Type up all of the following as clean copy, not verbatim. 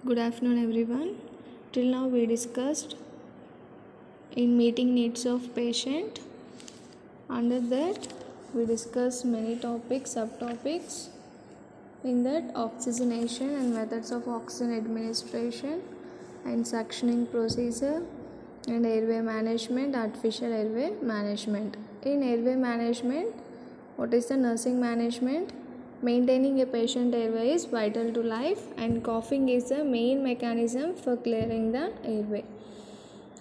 Good afternoon, everyone. Till now, we discussed in meeting needs of patient. Under that, we discussed many topics, subtopics. In that, oxygenation and methods of oxygen administration, and suctioning procedure, and airway management, artificial airway management. In airway management, what is the nursing management? Maintaining a patient airway is vital to life, and coughing is the main mechanism for clearing the airway.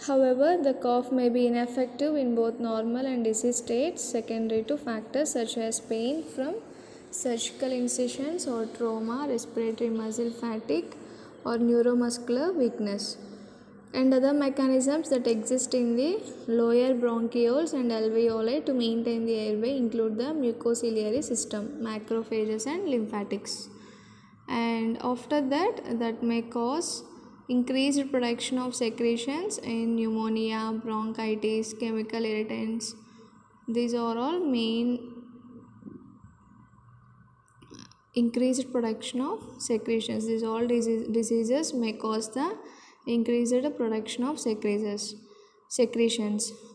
However, the cough may be ineffective in both normal and disease states, secondary to factors such as pain from surgical incisions or trauma, respiratory muscle fatigue, or neuromuscular weakness. And other mechanisms that exist in the lower bronchioles and alveoli to maintain the airway include the mucociliary system, macrophages, and lymphatics. And after that may cause increased production of secretions in pneumonia, bronchitis, chemical irritants. These are all main increased production of secretions. These all diseases may cause the increased production of secretions,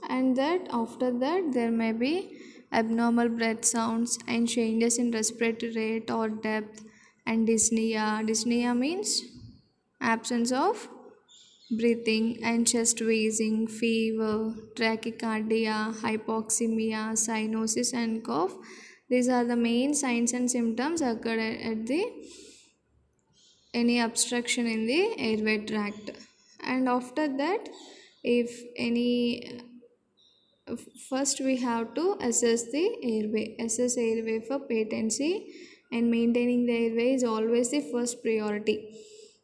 and that after that there may be abnormal breath sounds and changes in respiratory rate or depth, and dyspnea means absence of breathing, and chest wheezing, fever, tachycardia, hypoxemia, cyanosis, and cough. These are the main signs and symptoms occurred at the any obstruction in the airway tract. And after that, if any first we have to assess airway for patency, and maintaining the airway is always the first priority.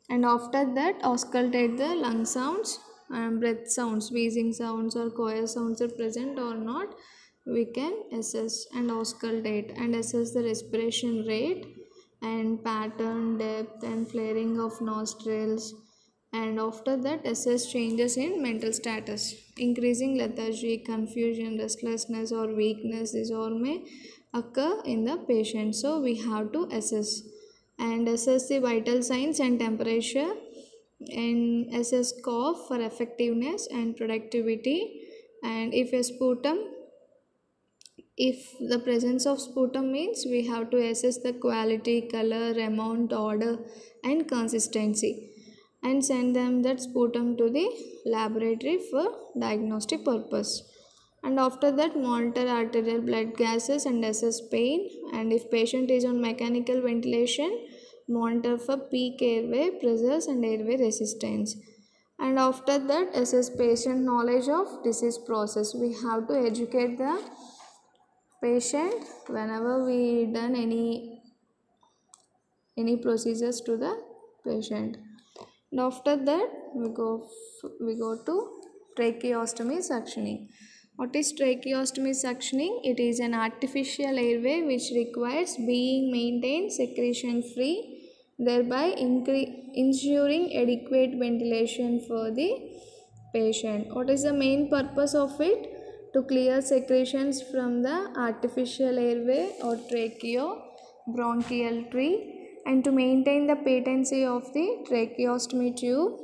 And after that, auscultate the lung sounds and breath sounds, wheezing sounds or choir sounds are present or not, we can assess and auscultate and assess the respiration rate and pattern, depth, and flaring of nostrils. And after that, assess changes in mental status, increasing lethargy, confusion, restlessness, or weakness. These all may occur in the patient, so we have to assess and assess the vital signs and temperature, and assess cough for effectiveness and productivity. And if the presence of sputum means, we have to assess the quality, color, amount, order, and consistency, and send them that sputum to the laboratory for diagnostic purpose. And after that, monitor arterial blood gases and assess pain. And if patient is on mechanical ventilation, monitor for peak airway pressures and airway resistance. And after that, assess patient knowledge of disease process. We have to educate the patient whenever we done any procedures to the patient. And after that, we go to tracheostomy suctioning. What is tracheostomy suctioning? It is an artificial airway which requires being maintained secretion free, thereby ensuring adequate ventilation for the patient. What is the main purpose of it? To clear secretions from the artificial airway or tracheobronchial tree, and to maintain the patency of the tracheostomy tube,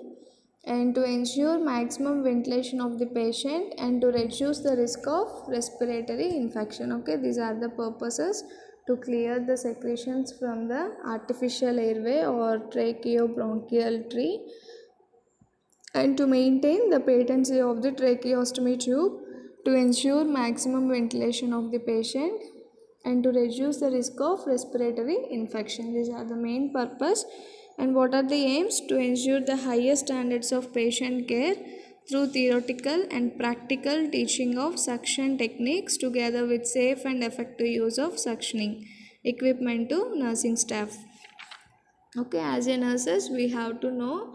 and to ensure maximum ventilation of the patient, and to reduce the risk of respiratory infection. Okay, these are the purposes: to clear the secretions from the artificial airway or tracheobronchial tree, and to maintain the patency of the tracheostomy tube, to ensure maximum ventilation of the patient, and to reduce the risk of respiratory infection. These are the main purpose. And what are the aims? To ensure the highest standards of patient care through theoretical and practical teaching of suction techniques, together with safe and effective use of suctioning equipment to nursing staff. Okay, as a nurses, we have to know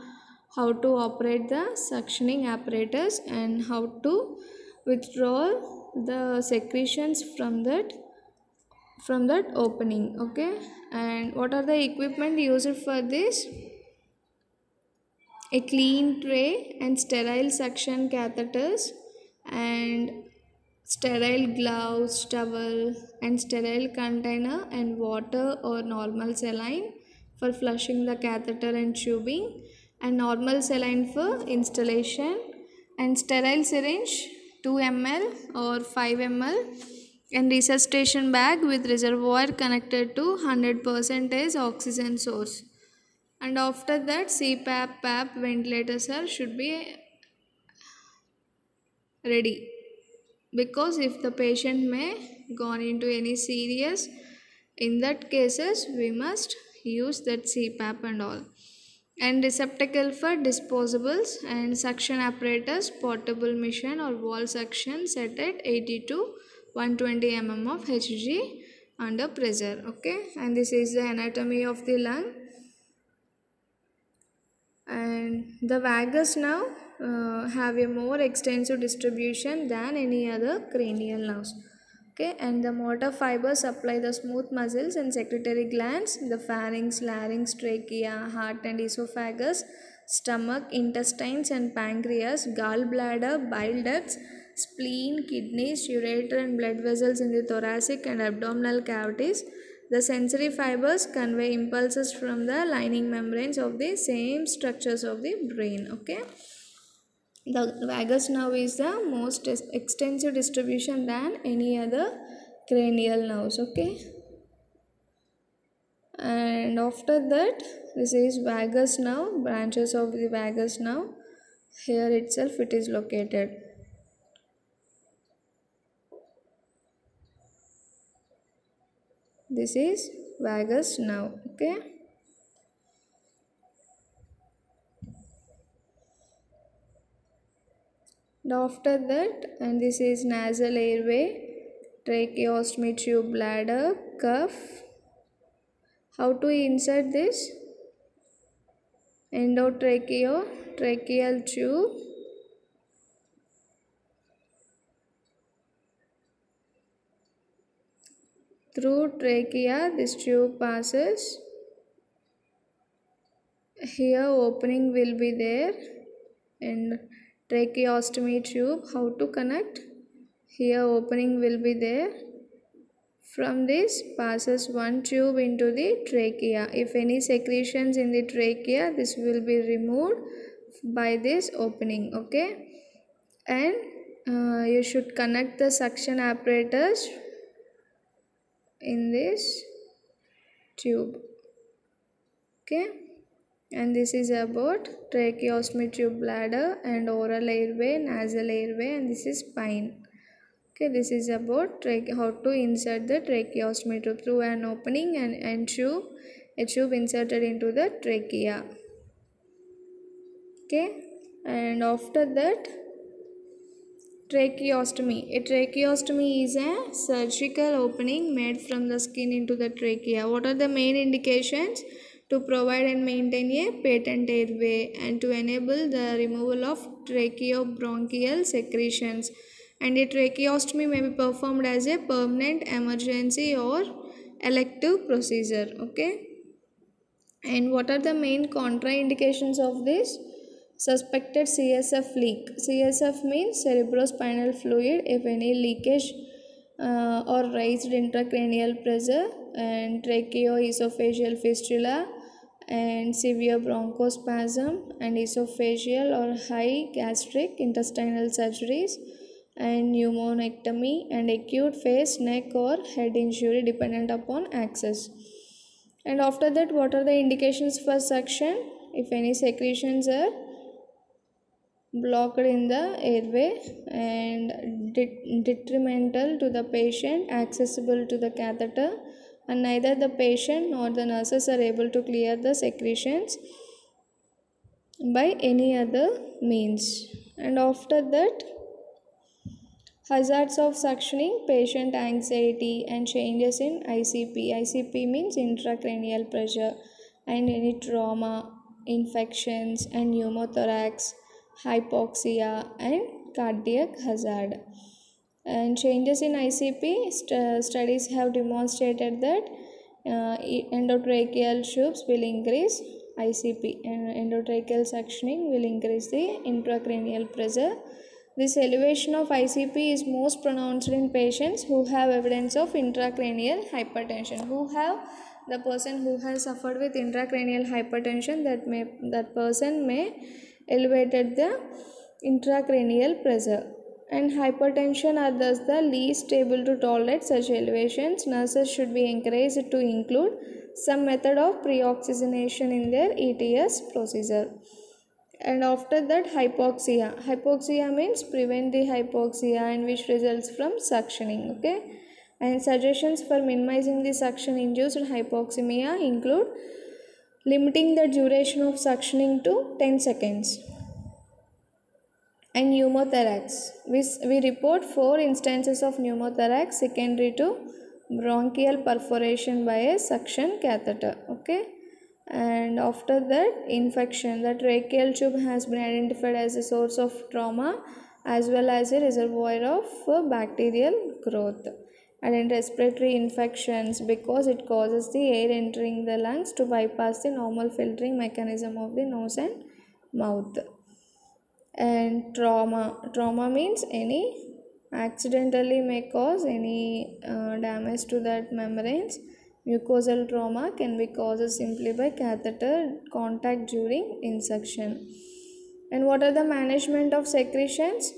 how to operate the suctioning apparatus and how to withdraw the secretions from that opening. Okay, and what are the equipment used for this? A clean tray and sterile suction catheters, and sterile gloves, towel, and sterile container, and water or normal saline for flushing the catheter and tubing, and normal saline for installation, and sterile syringe 2 ml or 5 ml, and resuscitation bag with reservoir connected to 100% oxygen source. And after that, CPAP, PAP ventilators should be ready, because if the patient may gone into any serious, in that cases we must use that CPAP and all. And receptacle for disposables and suction apparatus, portable machine or wall suction set at 80 to 120 mm of Hg under pressure. Okay, and this is the anatomy of the lung. And the vagus nerve have a more extensive distribution than any other cranial nerves. Okay, and the motor fibers supply the smooth muscles and secretory glands, the pharynx, larynx, trachea, heart and esophagus, stomach, intestines and pancreas, gallbladder, bile ducts, spleen, kidneys, ureter and blood vessels in the thoracic and abdominal cavities. The sensory fibers convey impulses from the lining membranes of the same structures of the brain. Okay, the vagus nerve is the most extensive distribution than any other cranial nerves. Okay, and after that, this is vagus nerve, branches of the vagus nerve. Here itself it is located. This is vagus nerve. Okay, and after that, and this is nasal airway, tracheostomy tube, bladder, cuff. How to insert this? Tracheal tube, through trachea this tube passes. Here opening will be there, and tracheostomy tube, how to connect? Here opening will be there. From this passes one tube into the trachea. If any secretions in the trachea, this will be removed by this opening. Okay, and you should connect the suction apparatus in this tube. Okay, and this is about tracheostomy tube, bladder and oral airway, nasal airway, and this is spine. Okay, this is about how to insert the tracheostomy tube through an opening and a tube inserted into the trachea. Okay, and after that, tracheostomy. A tracheostomy is a surgical opening made from the skin into the trachea. What are the main indications? To provide and maintain a patent airway and to enable the removal of tracheobronchial secretions. And a tracheostomy may be performed as a permanent, emergency or elective procedure. Okay, and what are the main contraindications of this? Suspected CSF leak. CSF means cerebrospinal fluid. If any leakage or raised intracranial pressure, and tracheoesophageal fistula, and severe bronchospasm, and esophageal or high gastric intestinal surgeries, and pneumonectomy, and acute face, neck or head injury dependent upon access. And after that, what are the indications for suction? If any secretions are blocked in the airway and detrimental to the patient, accessible to the catheter, and neither the patient nor the nurses are able to clear the secretions by any other means. And after that, hazards of suctioning, patient anxiety and changes in ICP. ICP means intracranial pressure, and any trauma, infections and pneumothorax, hypoxia and cardiac hazard. And changes in ICP, studies have demonstrated that endotracheal tubes will increase ICP, and endotracheal suctioning will increase the intracranial pressure. This elevation of ICP is most pronounced in patients who have evidence of intracranial hypertension, who have the person who has suffered with intracranial hypertension, that person may elevated the intracranial pressure. And hypertension are thus the least able to tolerate such elevations. Nurses should be encouraged to include some method of pre-oxygenation in their ETS procedure. And after that, hypoxia means prevent the hypoxia, and which results from suctioning. Okay, and suggestions for minimizing the suction induced hypoxemia include limiting the duration of suctioning to 10 seconds. And pneumothorax, we report 4 instances of pneumothorax secondary to bronchial perforation by a suction catheter. Okay, and after that, infection. The tracheal tube has been identified as a source of trauma as well as a reservoir of bacterial growth. And in respiratory infections, because it causes the air entering the lungs to bypass the normal filtering mechanism of the nose and mouth. And trauma means any accidentally may cause any damage to that membranes. Mucosal trauma can be caused simply by catheter contact during insuction. And what are the management of secretions?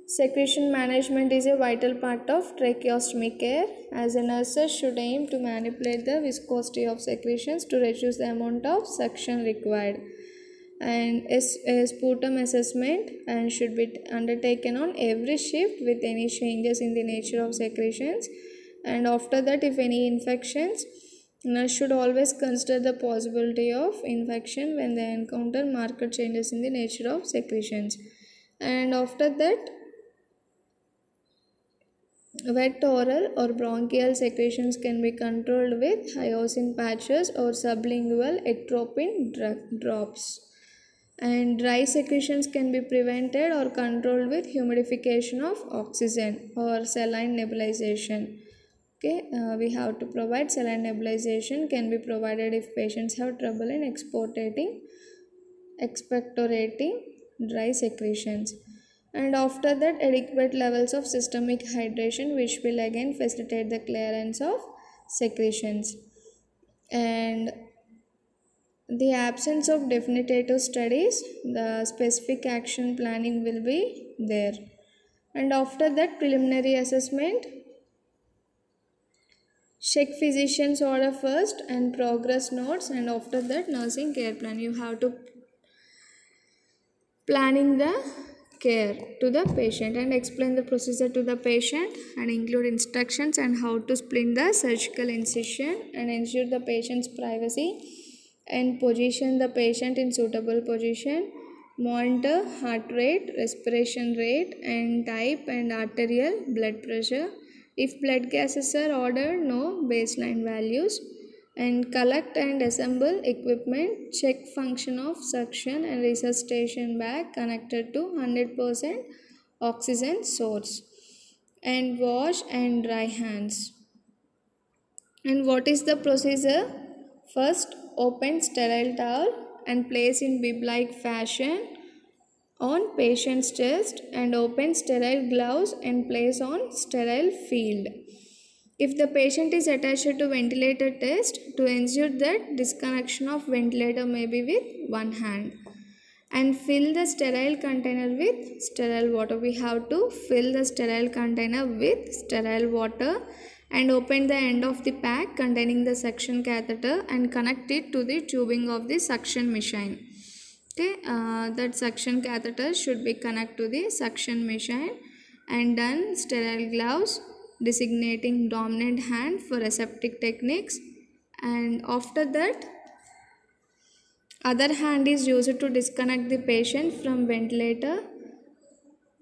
Secretion management is a vital part of tracheostomy care, as a nurse should aim to manipulate the viscosity of secretions to reduce the amount of suction required. And a sputum assessment and should be undertaken on every shift with any changes in the nature of secretions. And after that, if any infections, nurse should always consider the possibility of infection when they encounter marked changes in the nature of secretions. And after that, wet oral or bronchial secretions can be controlled with hyoscine patches or sublingual atropine drops. And dry secretions can be prevented or controlled with humidification of oxygen or saline nebulization. Okay, we have to provide saline nebulization can be provided if patients have trouble in expectorating dry secretions. And after that, adequate levels of systemic hydration, which will again facilitate the clearance of secretions. And the absence of definitive studies, the specific action planning will be there. And after that, preliminary assessment, check physician's order first and progress notes, and after that, nursing care plan. You have to planning the care to the patient and explain the procedure to the patient and include instructions and how to split the surgical incision and ensure the patient's privacy and position the patient in suitable position. Monitor heart rate, respiration rate and type and arterial blood pressure. If blood gases are ordered, no baseline values. And collect and assemble equipment. Check function of suction and resuscitation bag connected to 100% oxygen source. And wash and dry hands. And what is the procedure? First, open sterile towel and place in bib-like fashion on patient's chest, and open sterile gloves and place on sterile field. If the patient is attached to ventilator test, to ensure that disconnection of ventilator may be with one hand. And fill the sterile container with sterile water. We have to fill the sterile container with sterile water and open the end of the pack containing the suction catheter and connect it to the tubing of the suction machine. Okay, that suction catheter should be connected to the suction machine. And done sterile gloves designating dominant hand for aseptic techniques. And after that, other hand is used to disconnect the patient from ventilator.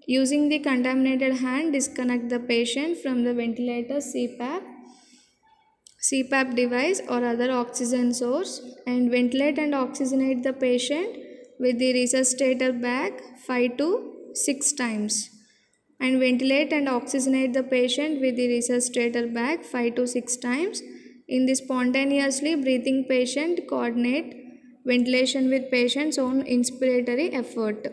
Using the contaminated hand, disconnect the patient from the ventilator CPAP device or other oxygen source, and ventilate and oxygenate the patient with the resuscitator bag 5 to 6 times. And ventilate and oxygenate the patient with the resuscitator bag 5 to 6 times. In the spontaneously breathing patient, coordinate ventilation with patient's own inspiratory effort.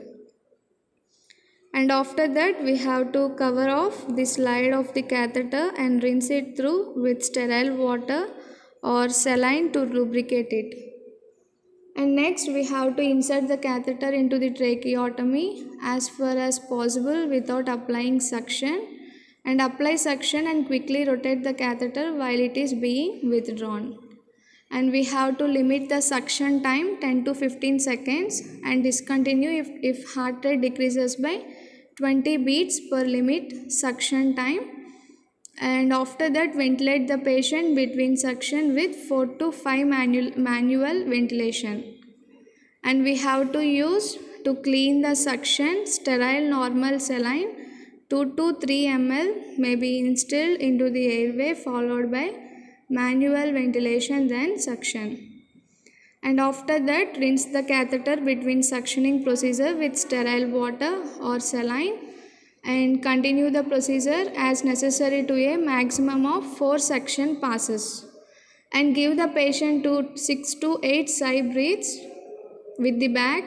And after that, we have to cover off the slide of the catheter and rinse it through with sterile water or saline to lubricate it. And next we have to insert the catheter into the tracheotomy as far as possible without applying suction, and apply suction and quickly rotate the catheter while it is being withdrawn. And we have to limit the suction time 10 to 15 seconds and discontinue if heart rate decreases by 20 beats per limit suction time. And after that, ventilate the patient between suction with 4 to 5 manual ventilation. And we have to use, to clean the suction, sterile normal saline 2 to 3 ml may be instilled into the airway, followed by manual ventilation, then suction. And after that, rinse the catheter between suctioning procedure with sterile water or saline, and continue the procedure as necessary to a maximum of 4 suction passes, and give the patient 6 to 8 sigh breaths with the bag,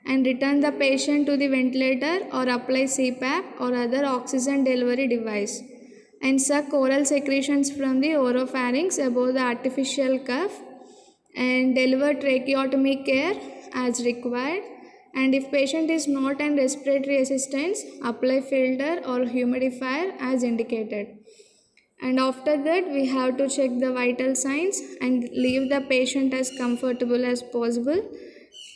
and return the patient to the ventilator or apply CPAP or other oxygen delivery device, and suck oral secretions from the oropharynx above the artificial cuff, and deliver tracheotomy care as required. And if patient is not on respiratory assistance, apply filter or humidifier as indicated. And after that, we have to check the vital signs and leave the patient as comfortable as possible.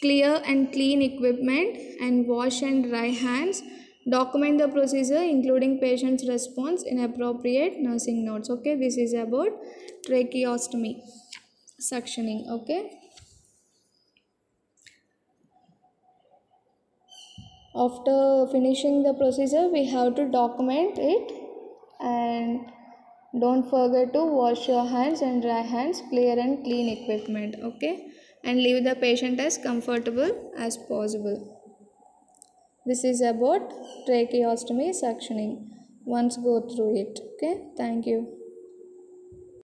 Clear and clean equipment and wash and dry hands. Document the procedure including patient's response in appropriate nursing notes. Okay, this is about tracheostomy, suctioning. Okay. After finishing the procedure, we have to document it, and don't forget to wash your hands and dry hands, clear and clean equipment. Okay, and leave the patient as comfortable as possible. This is about tracheostomy suctioning. Once go through it. Okay, thank you.